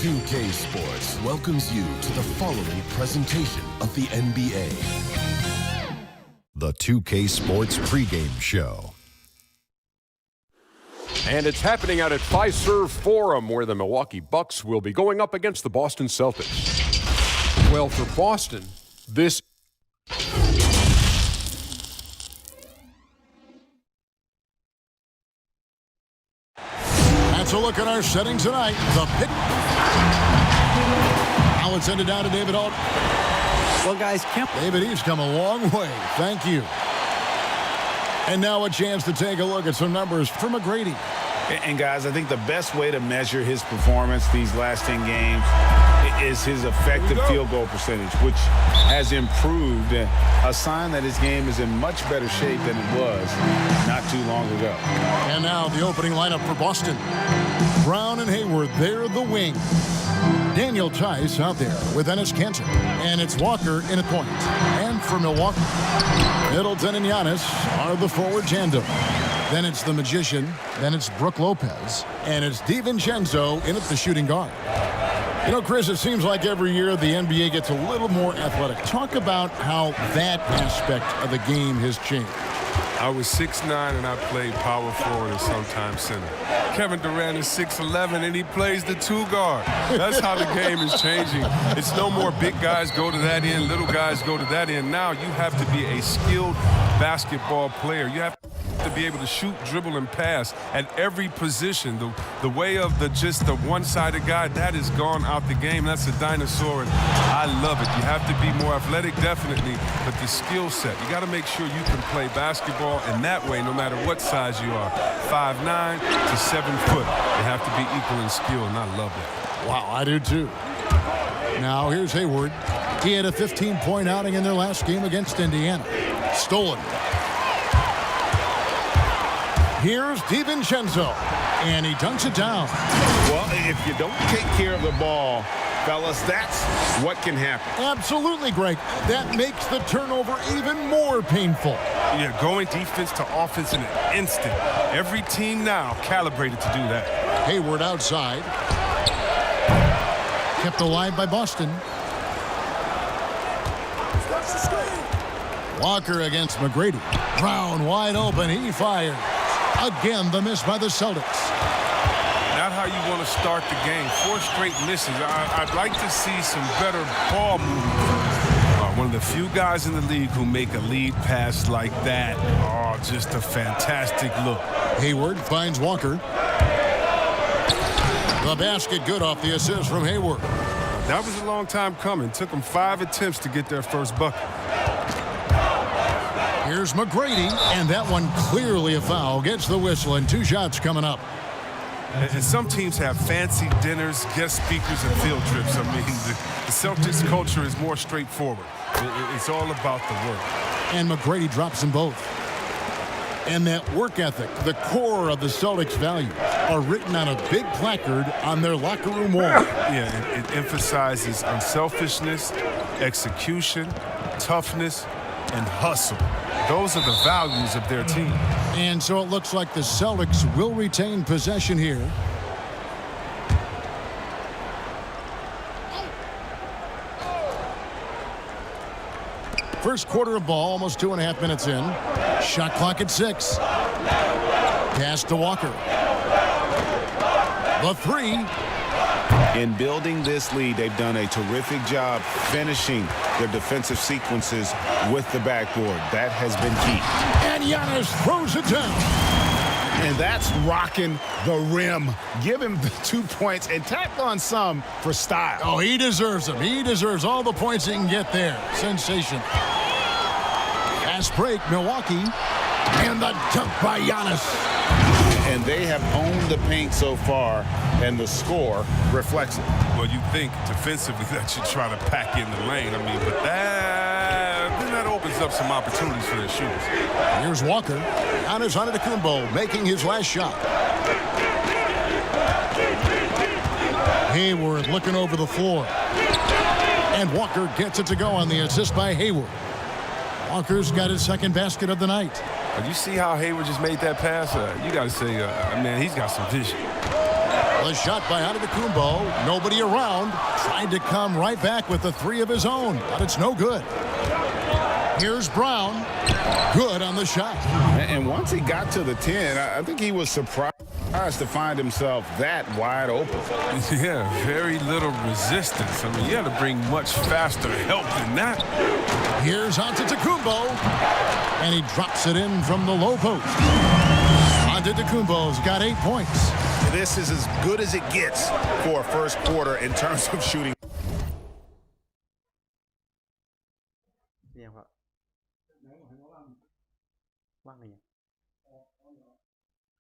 2K Sports welcomes you to the following presentation of the NBA. The 2K Sports pregame show. And it's happening out at Fiserv Forum, where the Milwaukee Bucks will be going up against the Boston Celtics. Well, for Boston, this... That's a look at our setting tonight. The pick. Now it's ended down to David Alt. Well, guys, David, he's come a long way. Thank you. And now a chance to take a look at some numbers for McGrady. And guys, I think the best way to measure his performance these last 10 games is his effective field goal percentage, which has improved, a sign that his game is in much better shape than it was not too long ago. And now the opening lineup for Boston. Brown and Hayward, they're the wing. Daniel Tice out there with Enes Kanter. And it's Walker in at point. And for Milwaukee, Middleton and Giannis are the forward tandem. Then it's the Magician. Then it's Brook Lopez. And it's DiVincenzo in at the shooting guard. You know, Chris, it seems like every year the NBA gets a little more athletic. Talk about how that aspect of the game has changed. I was 6'9", and I played power forward and sometimes center. Kevin Durant is 6'11", and he plays the two guard. That's how the game is changing. It's no more big guys go to that end, little guys go to that end. Now you have to be a skilled basketball player. You have to be able to shoot, dribble, and pass at every position. The way of just the one-sided guy, that is gone out the game. That's a dinosaur, and I love it. You have to be more athletic, definitely, but the skill set, you got to make sure you can play basketball, and that way, no matter what size you are, 5'9" to 7 foot, you have to be equal in skill, and I love it. Wow, I do too. Now here's Hayward. He had a 15-point outing in their last game against Indiana. Stolen. Here's DiVincenzo, and he dunks it down. Well, if you don't take care of the ball, fellas, that's what can happen. Absolutely, Greg. That makes the turnover even more painful. Yeah, going defense to offense in an instant. Every team now calibrated to do that. Hayward outside. Kept alive by Boston. Walker against McGrady. Brown wide open. He fires. Again, the miss by the Celtics. Not how you want to start the game. 4 straight misses. I'd like to see some better ball movement. One of the few guys in the league who make a lead pass like that. Oh, just a fantastic look. Hayward finds Walker. The basket good off the assist from Hayward. That was a long time coming. Took them 5 attempts to get their first bucket. Here's McGrady, and that one clearly a foul. Gets the whistle, and 2 shots coming up. And some teams have fancy dinners, guest speakers, and field trips. I mean, the Celtics culture is more straightforward. It's all about the work. And McGrady drops them both. And that work ethic, the core of the Celtics' values, are written on a big placard on their locker room wall. Yeah, it emphasizes unselfishness, execution, toughness, and hustle. Those are the values of their team. And so it looks like the Celtics will retain possession here. First quarter of ball, almost 2.5 minutes in. Shot clock at 6. Pass to Walker. The 3. In building this lead, they've done a terrific job finishing their defensive sequences with the backboard. That has been key. And Giannis throws it down. And that's rocking the rim. Give him the 2 points and tack on some for style. Oh, he deserves them. He deserves all the points he can get there. Sensation. Fast break, Milwaukee. And the dunk by Giannis. And they have owned the paint so far, and the score reflects it. Well, you think defensively that you try to pack in the lane. I mean, but that opens up some opportunities for their shooters. Here's Walker. Giannis Antetokounmpo making his last shot. Hayward looking over the floor. And Walker gets it to go on the assist by Hayward. Walker's got his second basket of the night. But you see how Hayward just made that pass? You got to say, man, he's got some vision. The shot by Antetokounmpo. Nobody around. Tried to come right back with the three of his own, but it's no good. Here's Brown. Good on the shot. And once he got to the 10, I think he was surprised to find himself that wide open. Yeah, very little resistance. I mean, you had to bring much faster help than that. Here's Antetokounmpo. And he drops it in from the low post. Antetokounmpo's got 8 points. This is as good as it gets for a first quarter in terms of shooting. เนี่ยครับว่างไง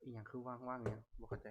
อีกอย่างคือว่างๆเนี่ยบอกเข้าใจ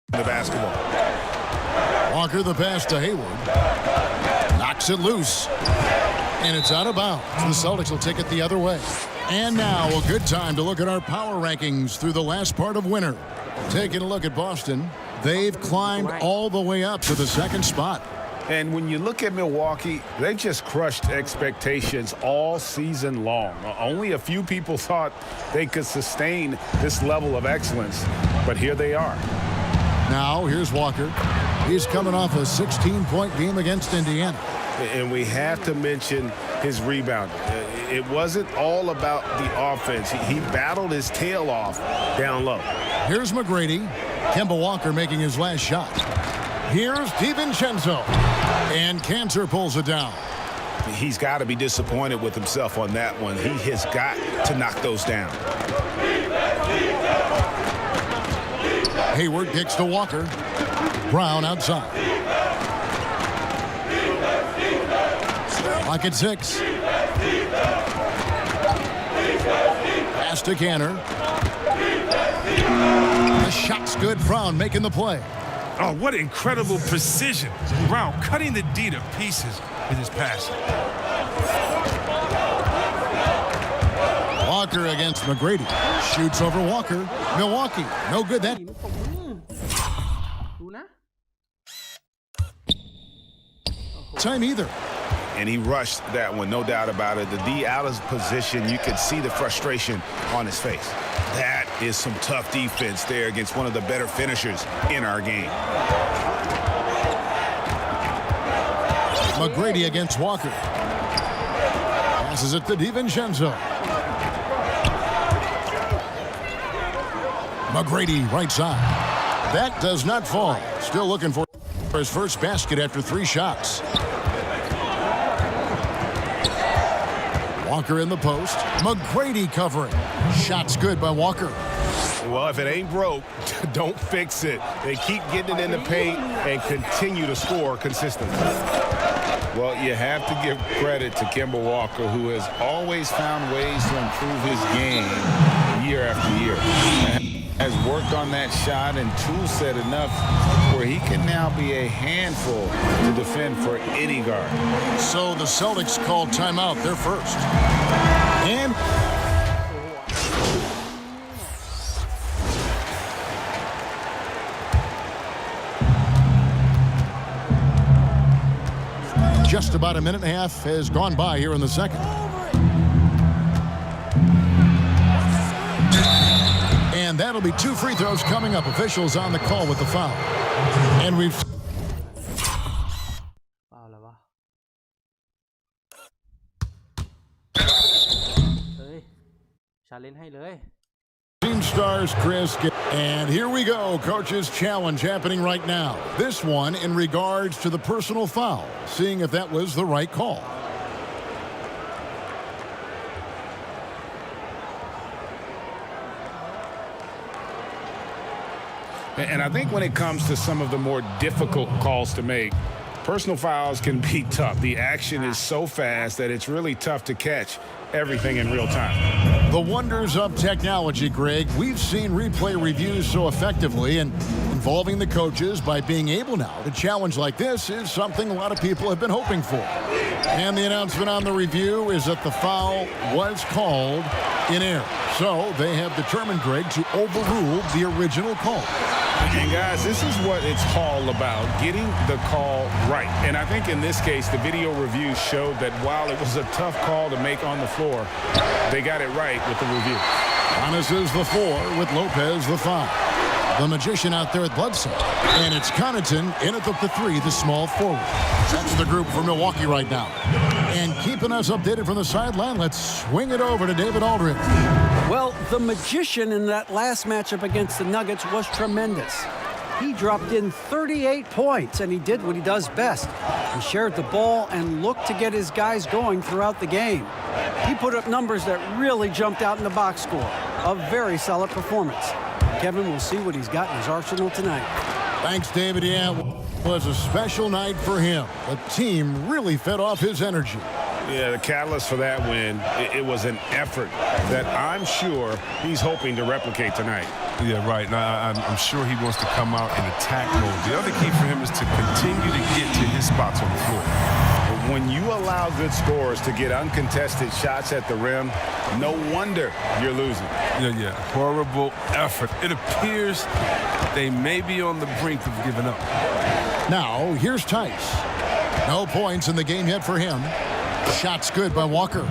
The basketball. Walker the pass to Hayward. Knocks it loose. And it's out of bounds. The Celtics will take it the other way. And now a good time to look at our power rankings through the last part of winter. Taking a look at Boston. They've climbed all the way up to the second spot. And when you look at Milwaukee, they've just crushed expectations all season long. Only a few people thought they could sustain this level of excellence, but here they are. Now, here's Walker. He's coming off a 16-point game against Indiana. And we have to mention his rebound. It wasn't all about the offense. He battled his tail off down low. Here's McGrady. Kemba Walker making his last shot. Here's DiVincenzo. And Cantor pulls it down. He's got to be disappointed with himself on that one. He has got to knock those down. Hayward kicks to Walker. Brown outside. Lock at 6. Pass to Cantor. The shot's good. Brown making the play. Oh, what incredible precision. Brown cutting the D to pieces with his passing. Walker against McGrady. Shoots over Walker. Milwaukee. No good that. ดูนะ time either. And he rushed that one, no doubt about it. The D out of position, you could see the frustration on his face. That is some tough defense there against one of the better finishers in our game. McGrady against Walker. Passes it to DiVincenzo. McGrady right side. That does not fall. Still looking for his first basket after 3 shots. Walker in the post. McGrady covering. Shot's good by Walker. Well, if it ain't broke, don't fix it. They keep getting it in the paint and continue to score consistently. Well, you have to give credit to Kemba Walker, who has always found ways to improve his game year after year. Has worked on that shot and tool set enough where he can now be a handful to defend for any guard. So the Celtics called timeout. They're first. And just about a minute and a half has gone by here in the second. And that'll be 2 free throws coming up. Officials on the call with the foul. And we've... เปล่าแล้ววะเฮ้ยชาเลนจ์ให้เลย Team stars Chris. And here we go. Coach's challenge happening right now. This one in regards to the personal foul. Seeing if that was the right call. And I think when it comes to some of the more difficult calls to make, personal fouls can be tough. The action is so fast that it's really tough to catch everything in real time. The wonders of technology, Greg. We've seen replay reviews so effectively, and involving the coaches by being able now to challenge like this is something a lot of people have been hoping for. And the announcement on the review is that the foul was called in error. So they have determined, Greg, to overrule the original call. And guys, this is what it's all about, getting the call right. And I think in this case, the video review showed that while it was a tough call to make on the floor, they got it right with the review. Giannis is the 4 with Lopez the 5. The magician out there at Bledsoe. And it's Connaughton in at the 3, the small forward. That's the group for Milwaukee right now. And keeping us updated from the sideline, let's swing it over to David Aldridge. Well, the magician in that last matchup against the Nuggets was tremendous. He dropped in 38 points, and he did what he does best. He shared the ball and looked to get his guys going throughout the game. He put up numbers that really jumped out in the box score. A very solid performance. Kevin will see what he's got in his arsenal tonight. Thanks, David. Yeah, it was a special night for him. The team really fed off his energy. Yeah, the catalyst for that win, it was an effort that I'm sure he's hoping to replicate tonight. Yeah, right. Now, I'm sure he wants to come out in attack mode. The other key for him is to continue to get to his spots on the floor. When you allow good scorers to get uncontested shots at the rim, no wonder you're losing. Yeah. Horrible effort. It appears they may be on the brink of giving up. Now, here's Tice. No points in the game yet for him. Shot's good by Walker.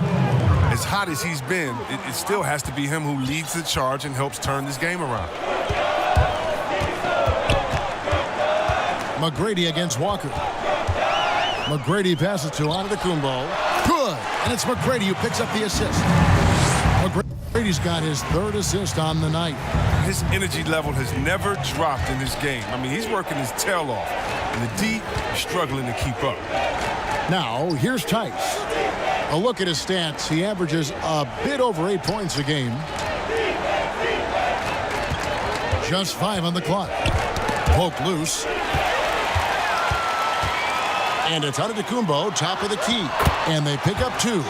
As hot as he's been, it still has to be him who leads the charge and helps turn this game around. McGrady against Walker. McGrady passes to Antetokounmpo. Good. And it's McGrady who picks up the assist. McGrady's got his 3rd assist on the night. His energy level has never dropped in this game. I mean, he's working his tail off. And the D is struggling to keep up. Now, here's Tice. A look at his stats. He averages a bit over 8 points a game. Just 5 on the clock. Poke loose. And it's Antetokounmpo, top of the key. And they pick up 2.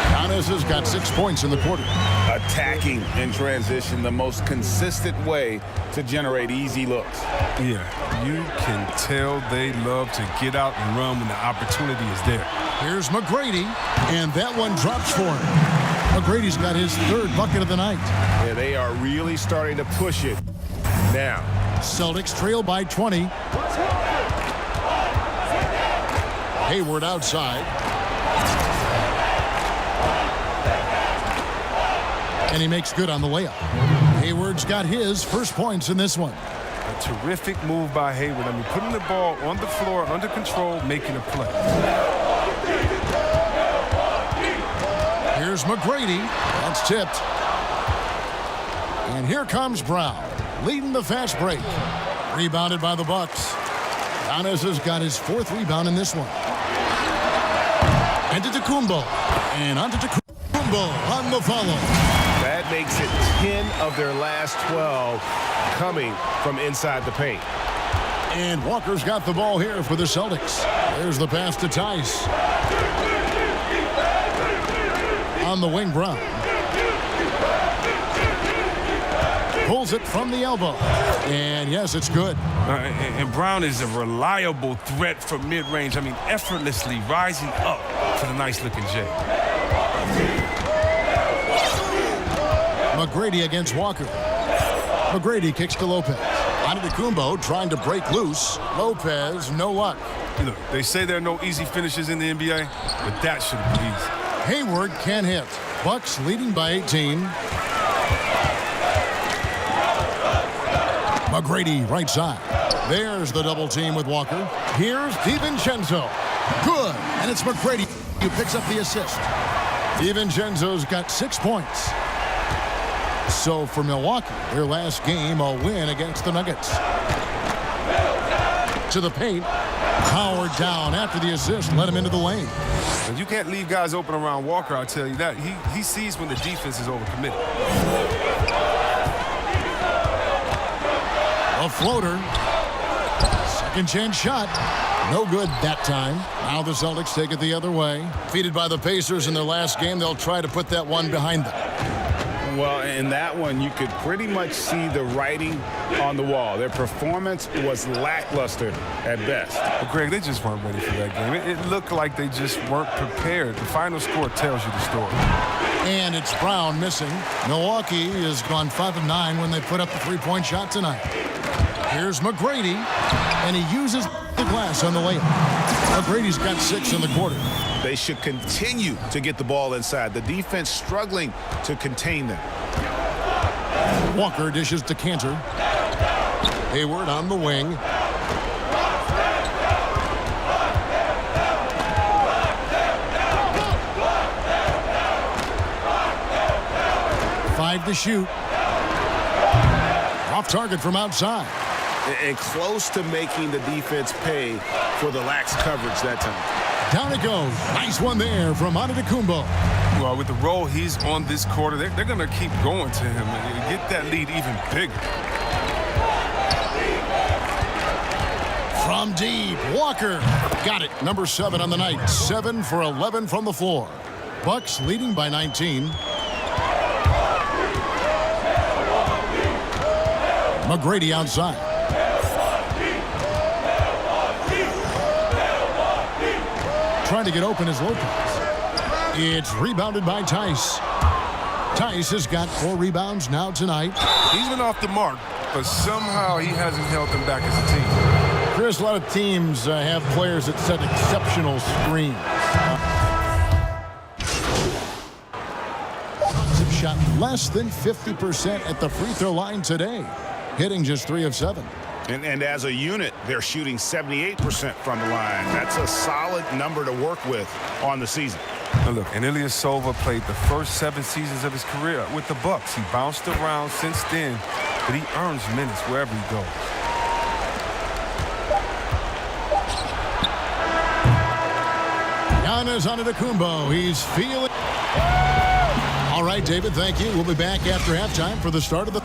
Giannis has got 6 points in the quarter. Attacking in transition, the most consistent way to generate easy looks. Yeah, you can tell they love to get out and run when the opportunity is there. Here's McGrady, and that one drops for him. McGrady's got his 3rd bucket of the night. Yeah, they are really starting to push it now. Celtics trail by 20. Hayward outside. And he makes good on the layup. Hayward's got his first points in this one. A terrific move by Hayward. I mean, putting the ball on the floor, under control, making a play. Here's McGrady. That's tipped. And here comes Brown, leading the fast break. Rebounded by the Bucks. Giannis has got his 4th rebound in this one. Antetokounmpo. And Antetokounmpo. Antetokounmpo on the follow. That makes it 10 of their last 12 coming from inside the paint. And Walker's got the ball here for the Celtics. There's the pass to Tice. On the wing, Brown. Pulls it from the elbow. And yes, it's good. And Brown is a reliable threat from mid-range. I mean, effortlessly rising up for the nice-looking J. McGrady against Walker. McGrady kicks to Lopez. Antetokounmpo trying to break loose. Lopez, no luck. Look, they say there are no easy finishes in the NBA, but that should be easy. Hayward can't hit. Bucks leading by 18. McGrady right side. There's the double team with Walker. Here's DiVincenzo. Good. And it's McGrady who picks up the assist. DiVincenzo's got 6 points. So for Milwaukee, their last game, a win against the Nuggets. To the paint. Howard down after the assist. Let him into the lane. And you can't leave guys open around Walker, I'll tell you that. He sees when the defense is overcommitted. A floater. Second chance shot. No good that time. Now the Celtics take it the other way. Defeated by the Pacers in their last game, they'll try to put that one behind them. Well, in that one, you could pretty much see the writing on the wall. Their performance was lackluster at best. But Greg, they just weren't ready for that game. It looked like they just weren't prepared. The final score tells you the story. And it's Brown missing. Milwaukee has gone 5 of 9 when they put up the three-point shot tonight. Here's McGrady, and he uses the glass on the layup. McGrady's got 6 in the quarter. They should continue to get the ball inside. The defense struggling to contain them. Walker dishes to Cantor. Hayward on the wing. Five to shoot. Off target from outside. And close to making the defense pay for the lax coverage that time. Down it goes. Nice one there from Antetokounmpo. Well, with the role he's on this quarter, they're going to keep going to him and get that lead even bigger. From deep, Walker got it. Number 7 on the night. 7 for 11 from the floor. Bucks leading by 19. McGrady outside. Trying to get open is Lopez. It's rebounded by Tice. Tice has got 4 rebounds now tonight. He's been off the mark, but somehow he hasn't held them back as a team. Chris, a lot of teams have players that set exceptional screens. Have shot less than 50% at the free throw line today, hitting just 3 of 7. And as a unit, they're shooting 78% from the line. That's a solid number to work with on the season. Now look, and Ilyasova played the first 7 seasons of his career with the Bucks. He bounced around since then, but he earns minutes wherever he goes. Giannis Antetokounmpo, he's feeling. All right, David, thank you. We'll be back after halftime for the start of the.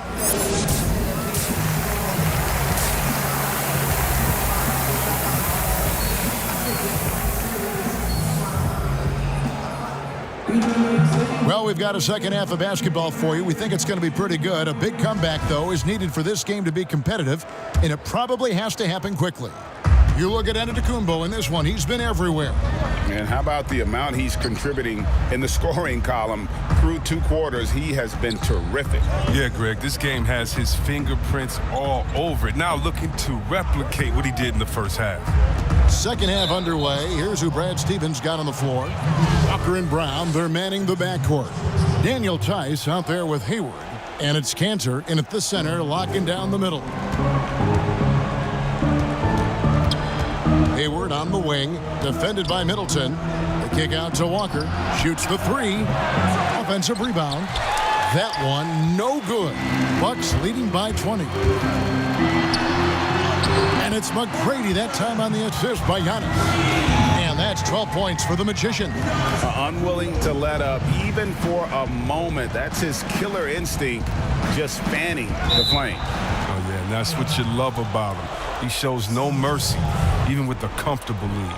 Well, we've got a second half of basketball for you. We think it's going to be pretty good. A big comeback, though, is needed for this game to be competitive, and it probably has to happen quickly. You look at Antetokounmpo in this one. He's been everywhere. And how about the amount he's contributing in the scoring column through 2 quarters? He has been terrific. Yeah, Greg, this game has his fingerprints all over it. Now looking to replicate what he did in the first half. Second half underway. Here's who Brad Stevens got on the floor. Walker and Brown, they're manning the backcourt. Daniel Tice out there with Hayward. And it's Cantor in at the center, locking down the middle. Hayward on the wing, defended by Middleton. The kick out to Walker. Shoots the 3. Offensive rebound. That one, no good. Bucks leading by 20. And it's McGrady that time on the assist by Giannis. And that's 12 points for the Magician. Unwilling to let up even for a moment. That's his killer instinct, just fanning the flame. Oh, yeah, and that's what you love about him. He shows no mercy, even with a comfortable lead.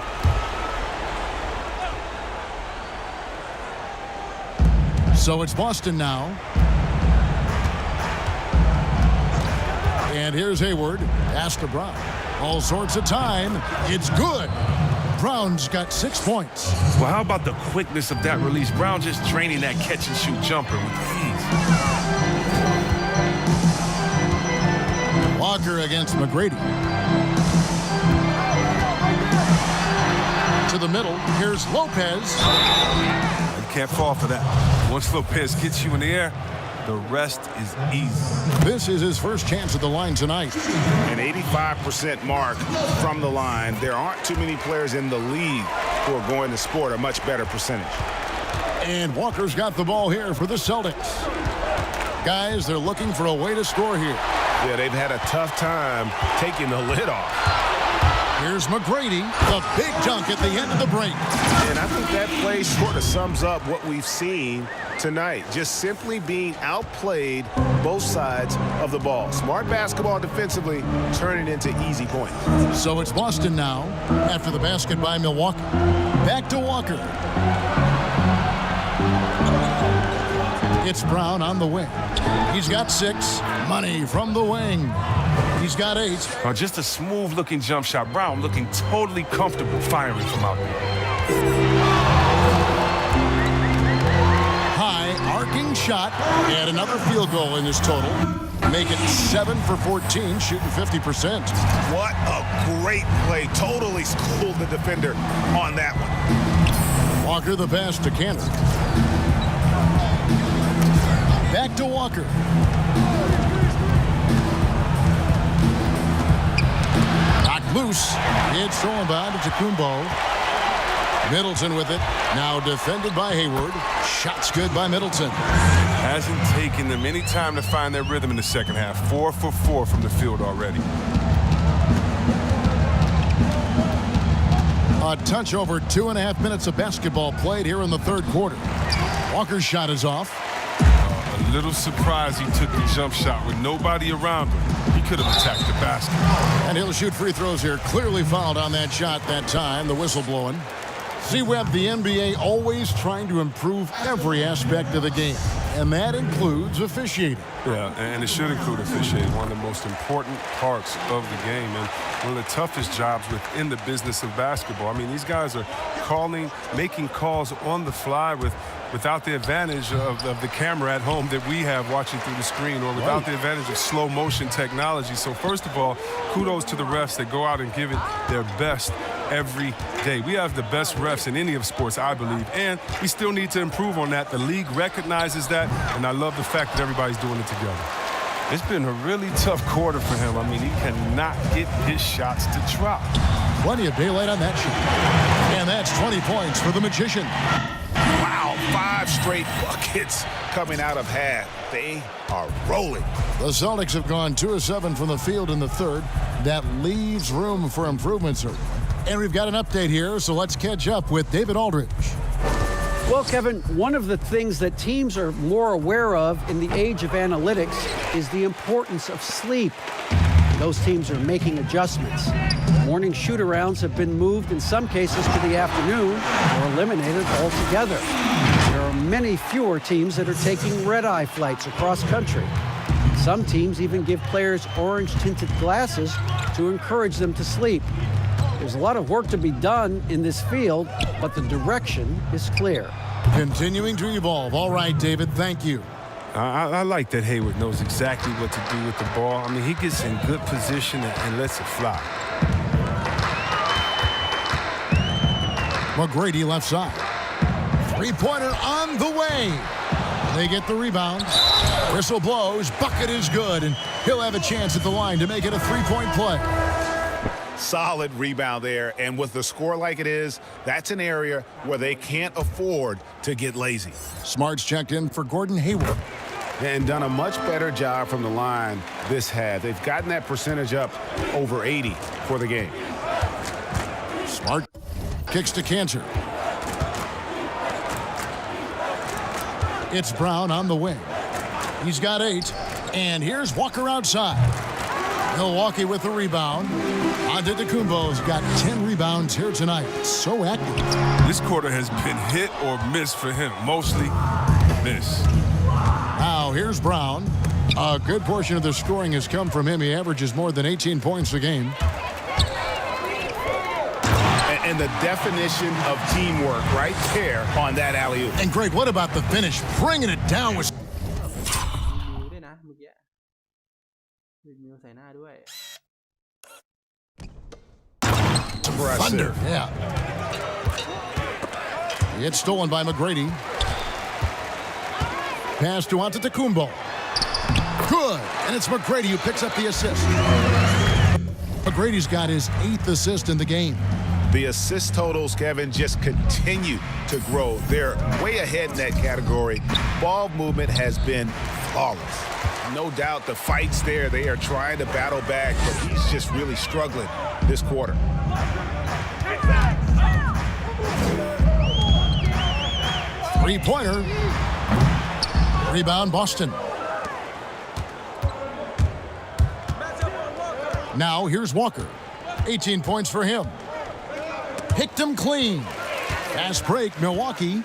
So it's Boston now. And here's Hayward. Pass to Brown. All sorts of time. It's good. Brown's got 6 points. Well, how about the quickness of that release? Brown just draining that catch-and-shoot jumper with ease. Walker against McGrady. To the middle. Here's Lopez. You can't fall for that. Once Lopez gets you in the air, the rest is easy. This is his first chance at the line tonight. An 85% mark from the line. There aren't too many players in the league who are going to score a much better percentage. And Walker's got the ball here for the Celtics. Guys, they're looking for a way to score here. Yeah, they've had a tough time taking the lid off. Here's McGrady, the big dunk at the end of the break. And I think that play sort of sums up what we've seen tonight. Just simply being outplayed both sides of the ball. Smart basketball defensively, turning into easy points. So it's Boston now after the basket by Milwaukee. Back to Walker. It's Brown on the wing. He's got 6. Money from the wing. He's got 8. Just a smooth-looking jump shot. Brown looking totally comfortable firing from out there. High arcing shot and another field goal in his total. Make it 7 for 14, shooting 50%. What a great play. Totally schooled the defender on that one. Walker the pass to Cantor. Back to Walker. Loose. It's thrown by to Kumbo. Middleton with it. Now defended by Hayward. Shots good by Middleton. Hasn't taken them any time to find their rhythm in the second half. 4 for 4 from the field already. A touch over 2.5 minutes of basketball played here in the third quarter. Walker's shot is off. A little surprised he took the jump shot with nobody around him. He could have attacked the basket. And he'll shoot free throws here. Clearly fouled on that shot that time. The whistle blowing. See, Webb, the NBA always trying to improve every aspect of the game. And that includes officiating. Yeah, and it should include officiating, one of the most important parts of the game and one of the toughest jobs within the business of basketball. I mean, these guys are making calls on the fly without the advantage of the camera at home that we have watching through the screen, or without the advantage of slow motion technology. So first of all, kudos to the refs that go out and give it their best every day. We have the best refs in any of sports, I believe, and we still need to improve on that. The league recognizes that, and I love the fact that everybody's doing it together. It's been a really tough quarter for him. I mean, he cannot get his shots to drop. Plenty of daylight on that shot. And that's 20 points for the Magician. Wow, 5 straight buckets coming out of half. They are rolling. The Celtics have gone 2 of 7 from the field in the third. That leaves room for improvement, sir. And we've got an update here, so let's catch up with David Aldridge. Well, Kevin, one of the things that teams are more aware of in the age of analytics is the importance of sleep. Those teams are making adjustments. Morning shoot-arounds have been moved in some cases to the afternoon or eliminated altogether. There are many fewer teams that are taking red-eye flights across country. Some teams even give players orange-tinted glasses to encourage them to sleep. There's a lot of work to be done in this field, but the direction is clear. Continuing to evolve. All right, David, thank you. I like that Hayward knows exactly what to do with the ball. I mean, he gets in good position and lets it fly. McGrady left side. Three-pointer on the way. They get the rebound. Whistle blows. Bucket is good, and he'll have a chance at the line to make it a three-point play. Solid rebound there, and with the score like it is, that's an area where they can't afford to get lazy. Smart's checked in for Gordon Hayward. and done a much better job from the line this half. They've gotten that percentage up over 80 for the game. Smart kicks to Cancer. It's Brown on the wing. He's got 8. And here's Walker outside. Milwaukee with the rebound. Antetokounmpo's got 10 rebounds here tonight. So active. This quarter has been hit or miss for him. Mostly miss. Now here's Brown. A good portion of the scoring has come from him. He averages more than 18 points a game. And the definition of teamwork right there on that alley-oop. And Greg, what about the finish? Bringing it down with... ด้วยนะเมื่อกี้มิวใส่หน้าด้วย Thunder, yeah. It's stolen by McGrady. Pass to Antetokounmpo. Good, and it's McGrady who picks up the assist. McGrady's got his 8th assist in the game. The assist totals, Kevin, just continue to grow. They're way ahead in that category. Ball movement has been flawless. No doubt the fight's there. They are trying to battle back, but he's just really struggling this quarter. Three-pointer. Rebound, Boston. Now here's Walker. 18 points for him. Picked him clean. Fast break, Milwaukee.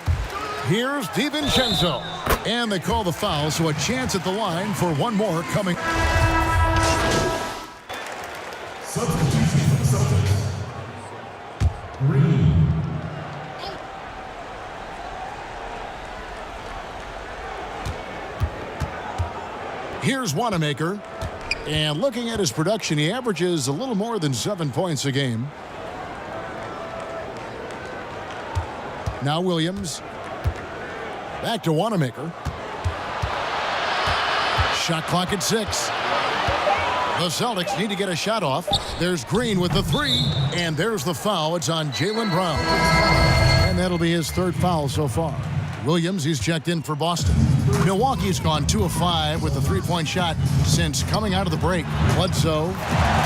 Here's DiVincenzo. And they call the foul, so a chance at the line for one more coming. Substitution for the Celtics. Green. Here's Wanamaker. And looking at his production, he averages a little more than 7 points a game. Now Williams. Back to Wanamaker. Shot clock at 6. The Celtics need to get a shot off. There's Green with the 3. And there's the foul. It's on Jaylen Brown. And that'll be his 3rd foul so far. Williams, he's checked in for Boston. Milwaukee's gone 2 of 5 with a 3-point shot since coming out of the break. Bledsoe,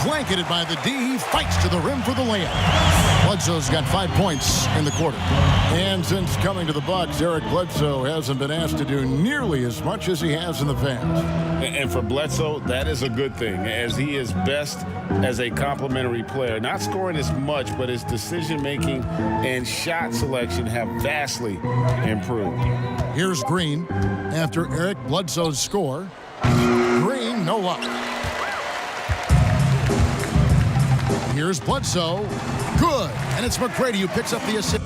blanketed by the D, he fights to the rim for the layup. Bledsoe's got 5 points in the quarter. And since coming to the Bucks, Eric Bledsoe hasn't been asked to do nearly as much as he has in the past. And for Bledsoe, that is a good thing, as he is best as a complementary player. Not scoring as much, but his decision-making and shot selection have vastly improved. Here's Green after Eric Bledsoe's score. Green, no luck. Here's Bledsoe. Good. And it's McGrady who picks up the assist.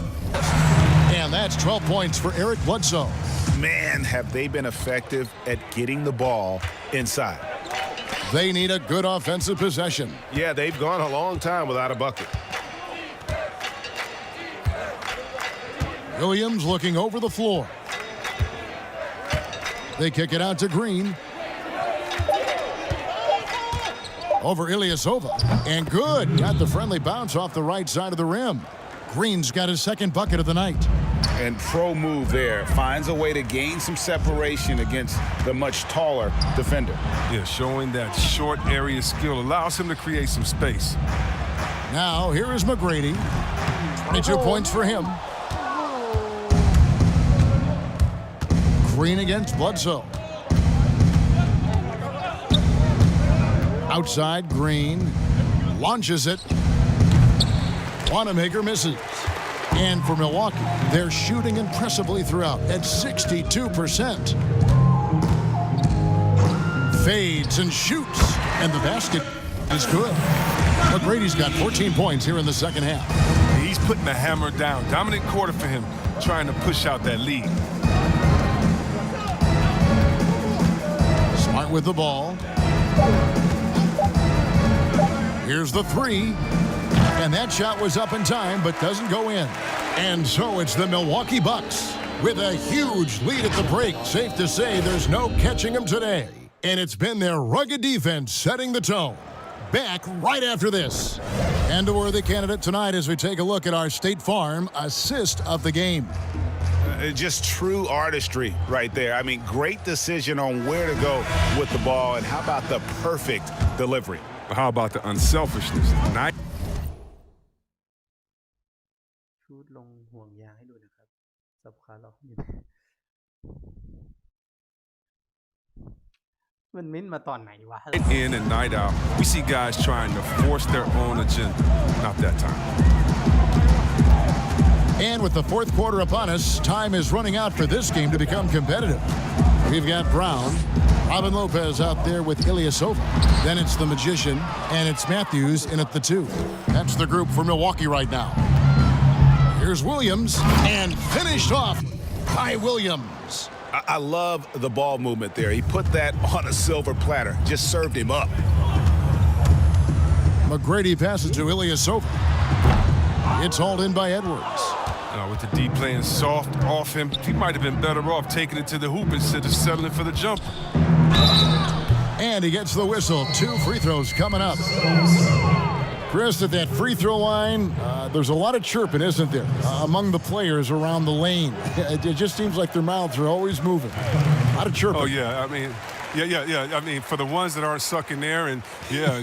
And that's 12 points for Eric Bledsoe. Man, have they been effective at getting the ball inside. They need a good offensive possession. Yeah, they've gone a long time without a bucket. Williams looking over the floor. They kick it out to Green. Over Ilyasova. And good. Got the friendly bounce off the right side of the rim. Green's got his 2nd bucket of the night. And pro move there. Finds a way to gain some separation against the much taller defender. Yeah, showing that short area skill allows him to create some space. Now, here is McGrady. 22 points for him. Green against Bledsoe. Outside, Green launches it. Wanamaker misses. And for Milwaukee, they're shooting impressively throughout at 62%. Fades and shoots. And the basket is good. McGrady's got 14 points here in the 2nd half. He's putting the hammer down. Dominant quarter for him, trying to push out that lead. Smart with the ball. Here's the 3. And that shot was up in time, but doesn't go in. And so it's the Milwaukee Bucks with a huge lead at the break. Safe to say there's no catching them today. And it's been their rugged defense setting the tone. Back right after this. And a worthy candidate tonight as we take a look at our State Farm assist of the game. Just true artistry right there. I mean, great decision on where to go with the ball, and how about the perfect delivery? How about the unselfishness? ชูดลงห่วงยางให้ดูนะครับสับขาล็อกมันมิ้นมาตอนไหนวะ In and night out, we see guys trying to force their own agenda. Not that time. And with the fourth quarter upon us, time is running out for this game to become competitive. We've got Brown, Robin Lopez out there with Ilyasova. Then it's the Magician, and it's Matthews in at the 2. That's the group for Milwaukee right now. Here's Williams, and finished off by Williams. I love the ball movement there. He put that on a silver platter, just served him up. McGrady passes to Ilyasova. It's hauled in by Edwards. With the D playing soft off him, he might have been better off taking it to the hoop instead of settling for the jumper. And he gets the whistle. 2 free throws coming up. Chris, at that free throw line, there's a lot of chirping, isn't there, among the players around the lane. It just seems like their mouths are always moving. A lot of chirping. Oh, yeah. I mean, yeah. I mean, for the ones that aren't sucking there and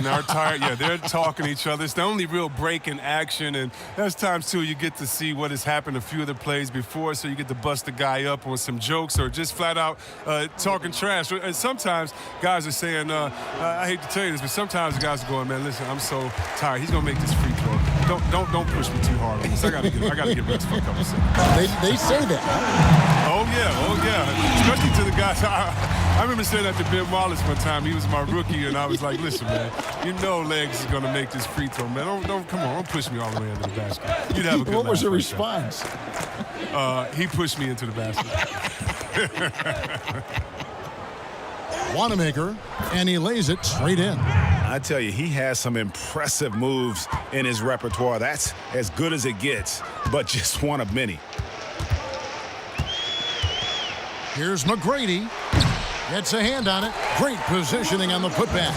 are tired, they're talking to each other. It's the only real break in action, and there's times, too, you get to see what has happened a few of the plays before, so you get to bust the guy up on some jokes or just flat out talking trash. And sometimes guys are saying, I hate to tell you this, but sometimes the guys are going, man, listen, I'm so tired. He's going to make this free throw. Don't push me too hard on this. I got to get rest for a couple seconds. They say that. Oh, yeah. Especially to the guys. I remember saying that to Ben Wallace one time. He was my rookie, and I was like, listen, man, you know Legs is going to make this free throw, man. Don't push me all the way into the basket. You'd have a good What was the right response? He pushed me into the basket. Wanamaker, and he lays it straight in. I tell you, he has some impressive moves in his repertoire. That's as good as it gets, but just one of many. Here's McGrady. Gets a hand on it. Great positioning on the putback.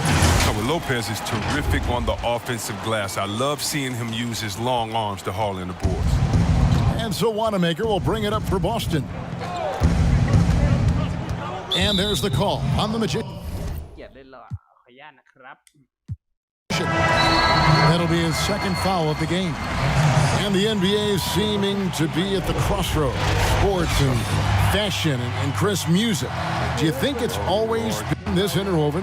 Lopez is terrific on the offensive glass. I love seeing him use his long arms to haul in the boards. And so Wanamaker will bring it up for Boston. And there's the call on the Magician. That'll be his second foul of the game. And the NBA is seeming to be at the crossroads. Sports and fashion and Chris music. Do you think it's always been this interwoven?